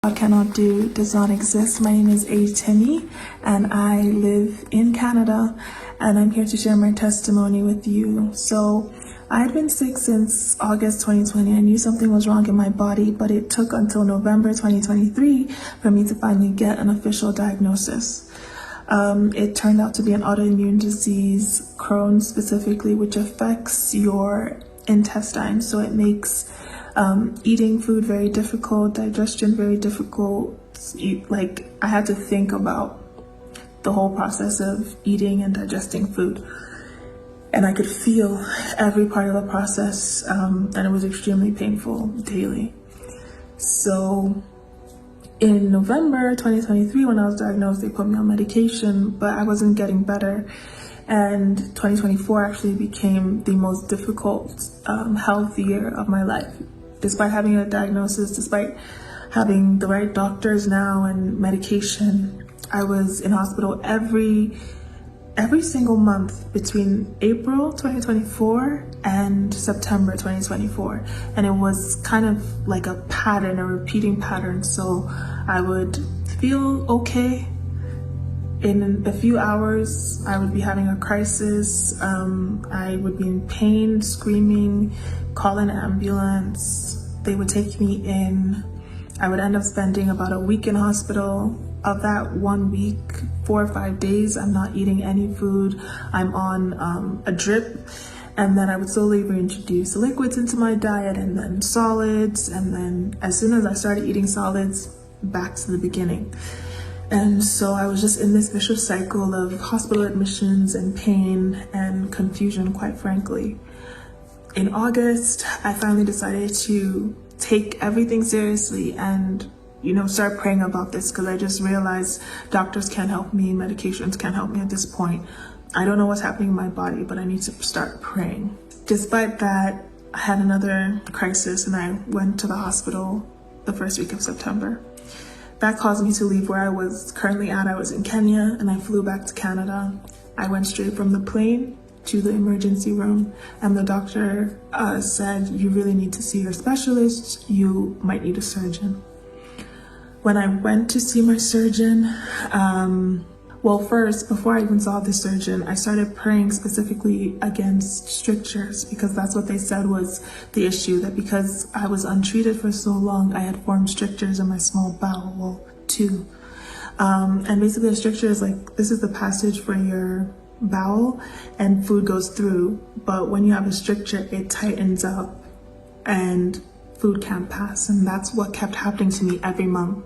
God cannot do does not exist. My name is Timmy, and I live in Canada, and I'm here to share my testimony with you. So I had been sick since August 2020. I knew something was wrong in my body, but it took until November 2023 for me to finally get an official diagnosis. It turned out to be an autoimmune disease, Crohn specifically, which affects your intestines. So it makes eating food very difficult, digestion very difficult. I had to think about the whole process of eating and digesting food. And I could feel every part of the process, and it was extremely painful daily. So in November 2023, when I was diagnosed, they put me on medication, but I wasn't getting better. And 2024 actually became the most difficult health year of my life. Despite having a diagnosis, despite having the right doctors now and medication, I was in hospital every single month between April 2024 and September 2024. And it was kind of like a pattern, a repeating pattern. So I would feel okay. In a few hours, I would be having a crisis. I would be in pain, screaming, call an ambulance. They would take me in. I would end up spending about a week in hospital. Of that 1 week, 4 or 5 days, I'm not eating any food. I'm on a drip. And then I would slowly reintroduce liquids into my diet, and then solids. And then as soon as I started eating solids, back to the beginning. And so I was just in this vicious cycle of hospital admissions and pain and confusion, quite frankly. In August, I finally decided to take everything seriously and start praying about this, because I just realized doctors can't help me, medications can't help me at this point. I don't know what's happening in my body, but I need to start praying. Despite that, I had another crisis and I went to the hospital the first week of September. That caused me to leave where I was currently at. I was in Kenya and I flew back to Canada. I went straight from the plane to the emergency room, and the doctor said, "You really need to see your specialist. You might need a surgeon." When I went to see my surgeon, first, before I even saw the surgeon, I started praying specifically against strictures, because that's what they said was the issue, that because I was untreated for so long, I had formed strictures in my small bowel too. And basically a stricture is this is the passage for your bowel and food goes through, but when you have a stricture, it tightens up and food can't pass. And that's what kept happening to me every month.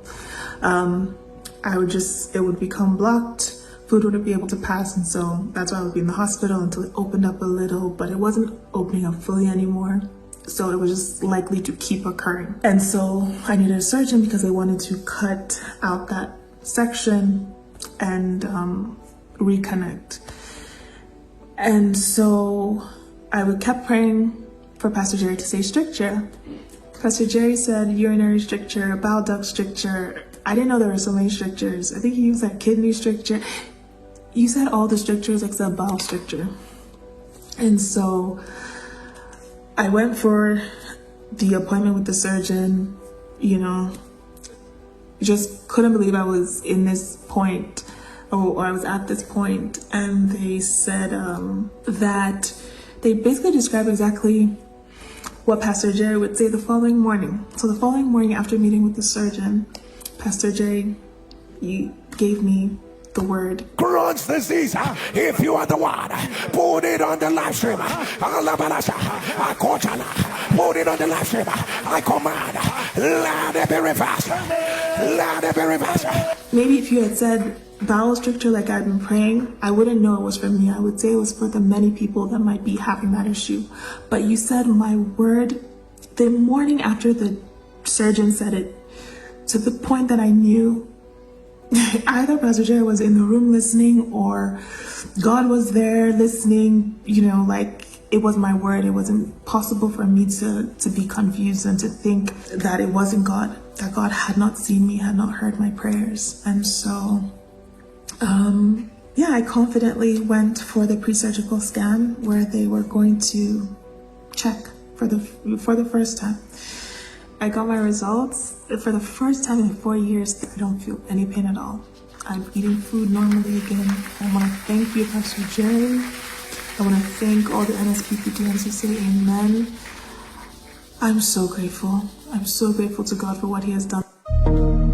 It would become blocked, food wouldn't be able to pass, and so that's why I would be in the hospital until it opened up a little, but it wasn't opening up fully anymore. So it was just likely to keep occurring. And so I needed a surgeon because they wanted to cut out that section and reconnect. And so I kept praying for Pastor Jerry to say stricture. Pastor Jerry said urinary stricture, bowel duct stricture. I didn't know there were so many strictures. I think he used that kidney stricture. You said all the strictures except bowel stricture. And so I went for the appointment with the surgeon, just couldn't believe I was in this point, or I was at this point. And they said that they basically described exactly what Pastor Jerry would say the following morning. So the following morning after meeting with the surgeon, Pastor Jerry, you gave me the word Crohn's disease. If you are the one, put it on the live stream. Put it on the live stream. I command, let it be reversed. Let it be reversed. Maybe if you had said bowel stricture like I've been praying, I wouldn't know it was for me. I would say it was for the many people that might be having that issue. But you said my word the morning after the surgeon said it, to the point that I knew either Pastor Jerry was in the room listening or God was there listening, it was my word. It wasn't possible for me to be confused and to think that it wasn't God, that God had not seen me, had not heard my prayers. And so, I confidently went for the pre-surgical scan where they were going to check for the first time. I got my results for the first time in 4 years, I don't feel any pain at all. I'm eating food normally again. I want to thank you, Pastor Jerry. I want to thank all the NSPPDMs who say amen. I'm so grateful. I'm so grateful to God for what he has done.